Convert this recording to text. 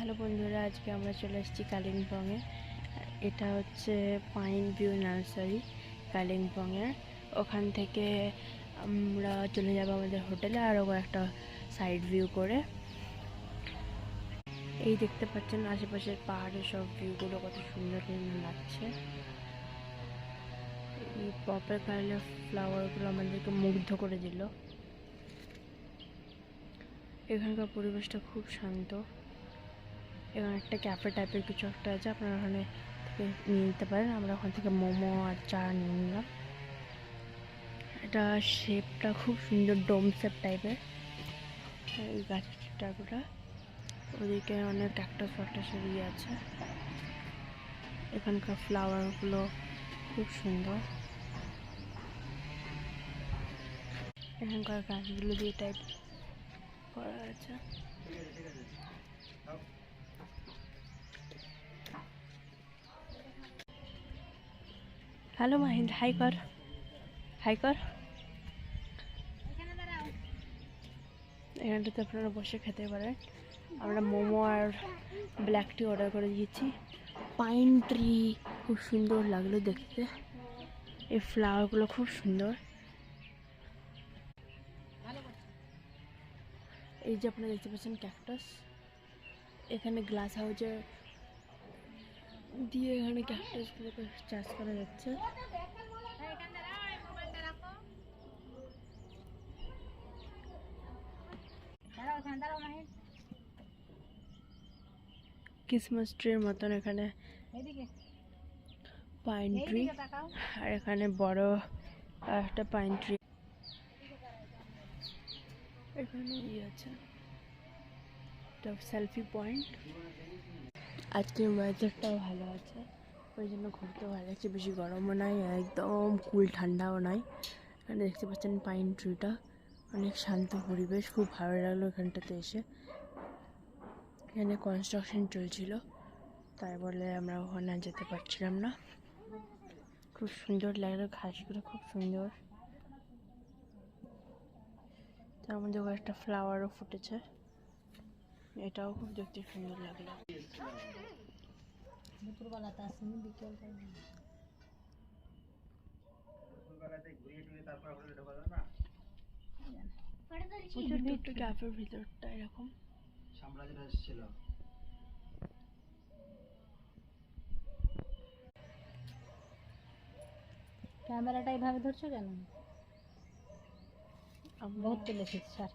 Hello বন্ধুরা, আজকে আমরা চলে এসেছি কালিম্পংয়ে। এটা হচ্ছে পাইন ভিউ নার্সারি কালিম্পংয়ের। ওখান থেকে আমরা চলে যাব আমাদের হোটেলে, আর ওখানে একটা সাইড ভিউ করে। এই দেখতে পাচ্ছেন আশেপাশের পাহাড়ের সব ভিউগুলো কত সুন্দর লাগছে। এই পার্পল কালারের ফ্লাওয়ারগুলো আমাদেরকে মুগ্ধ করে দিল। এখানকার পরিবেশটা খুব শান্ত। এখানে একটা ক্যাফে টাইপের কিছু একটা আছে, আপনারা ওখানে থেকে নিয়ে নিতে পারেন। আমরা ওখান থেকে মোমো আর চা নিয়ে নিলাম। এটা শেপটা খুব সুন্দর, ডোম শেপ টাইপের। এই গাছটাগুলো, ওদিকে অনেক ক্যাকটাস ফ্যাকটাসের ইয়ে আছে। এখানকার ফ্লাওয়ারগুলো খুব সুন্দর। এখানকার গাছগুলো দিয়ে টাইপ করা আছে। হ্যালো মাহিন্দ, হাই কর, হাই কর। এখানটাতে আপনারা বসে খেতে পারেন। আমরা মোমো আর ব্ল্যাক টি অর্ডার করে দিয়েছি। পাইন ট্রি খুব সুন্দর লাগলো দেখতে। এই ফ্লাওয়ারগুলো খুব সুন্দর। এই যে আপনারা দেখতে পাচ্ছেন ক্যাকটাস। এখানে গ্লাস হাউজে দিয়ে এখানে ক্যাকটাসগুলোকে চাষ করা যাচ্ছে। ক্রিসমাস ট্রির মতন এখানে পাইন ট্রি, আর এখানে বড় একটা পাইন ট্রি। এখানে আছে একটা সেলফি পয়েন্ট। আজকের ওয়েদারটাও ভালো আছে, ওই জন্য ঘুরতেও ভালো লাগছে। বেশি গরমও নাই, একদম কুল ঠান্ডাও নাই। এখানে দেখতে পাচ্ছেন পাইন ট্রিটা, অনেক শান্ত পরিবেশ। খুব ভালো লাগলো এখানটাতে এসে। এখানে কনস্ট্রাকশন চলছিল, তাই বলে আমরা ওখানে যেতে পারছিলাম না। খুব সুন্দর লাগলো, ঘাসগুলো খুব সুন্দর। তার মধ্যে একটা ফ্লাওয়ারও ফুটেছে, এটাও খুব দেখতে সুন্দর লাগলো। ক্যাফের ভিতরটা এরকম সাম্রাজ্যটা ছিল। ক্যামেরাটা এইভাবে ধরছো কেন? বহুত তুলেছিস স্যার।